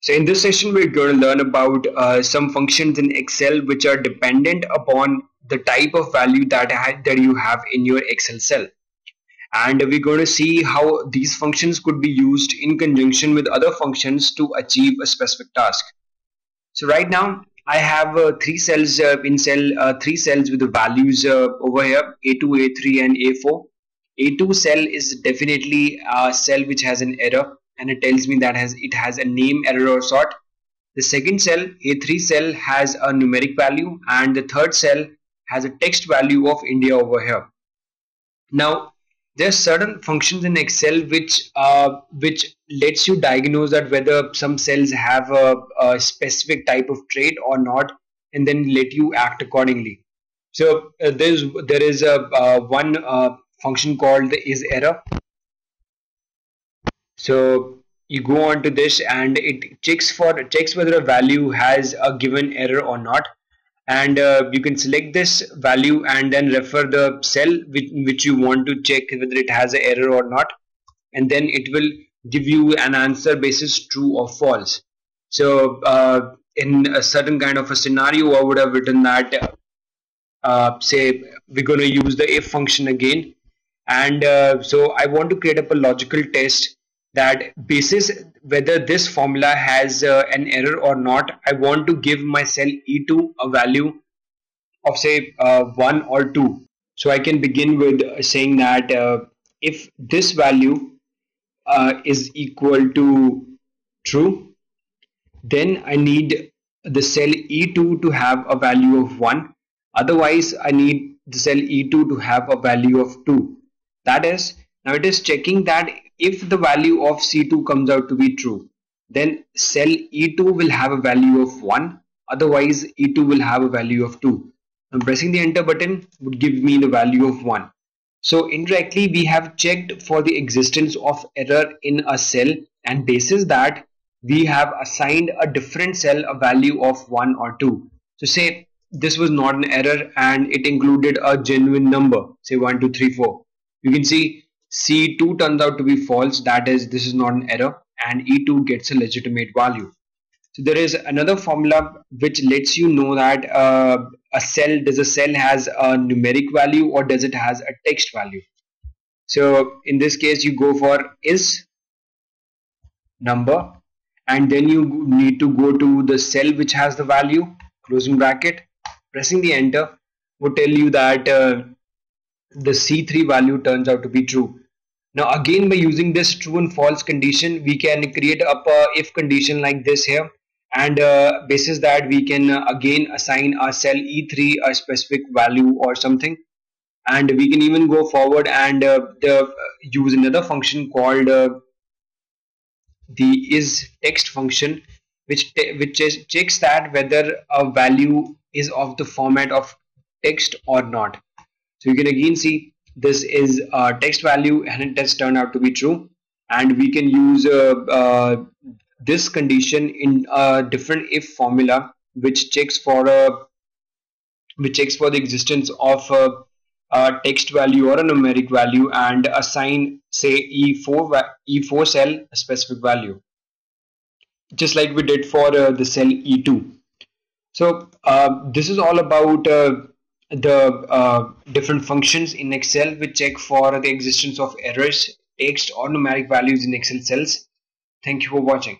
So in this session, we're going to learn about some functions in Excel which are dependent upon the type of value that you have in your Excel cell. And we're going to see how these functions could be used in conjunction with other functions to achieve a specific task. So right now, I have three cells with the values over here, A2, A3 and A4. A2 cell is definitely a cell which has an error, and it tells me that it has a name error or sort. The second cell, A3 cell, has a numeric value, and the third cell has a text value of India over here. Now, there are certain functions in Excel which lets you diagnose that whether some cells have a specific type of trait or not, and then let you act accordingly. So there is a one function called the IsError. So you go on to this and it checks whether a value has a given error or not, and you can select this value and then refer the cell which you want to check whether it has an error or not, and then it will give you an answer basis true or false. So in a certain kind of a scenario, I would have written that say we're going to use the if function again, and so I want to create up a logical test that basis whether this formula has an error or not. I want to give my cell E2 a value of say 1 or 2. So I can begin with saying that if this value is equal to true, then I need the cell E2 to have a value of 1. Otherwise, I need the cell E2 to have a value of 2. That is, now it is checking that if the value of C2 comes out to be true, then cell E2 will have a value of 1. Otherwise, E2 will have a value of 2. Now pressing the enter button would give me the value of 1. So indirectly, we have checked for the existence of error in a cell, and basis that we have assigned a different cell a value of 1 or 2. So say this was not an error and it included a genuine number, say 1, 2, 3, 4. You can see C2 turns out to be false, that is, this is not an error, and E2 gets a legitimate value. So there is another formula which lets you know that does a cell has a numeric value or does it has a text value. So in this case, you go for is number, and then you need to go to the cell which has the value, closing bracket. Pressing the enter would tell you that the C3 value turns out to be true. Now again, by using this true and false condition, we can create up a if condition like this here, and basis that we can again assign our cell E3 a specific value or something, and we can even go forward and use another function called the IsText function, which checks that whether a value is of the format of text or not. So you can again see this is a text value and it has turned out to be true, and we can use this condition in a different if formula which checks for the existence of a text value or a numeric value and assign say E4 cell a specific value, just like we did for the cell E2. So this is all about the different functions in Excel which check for the existence of errors, text or numeric values in Excel cells. Thank you for watching.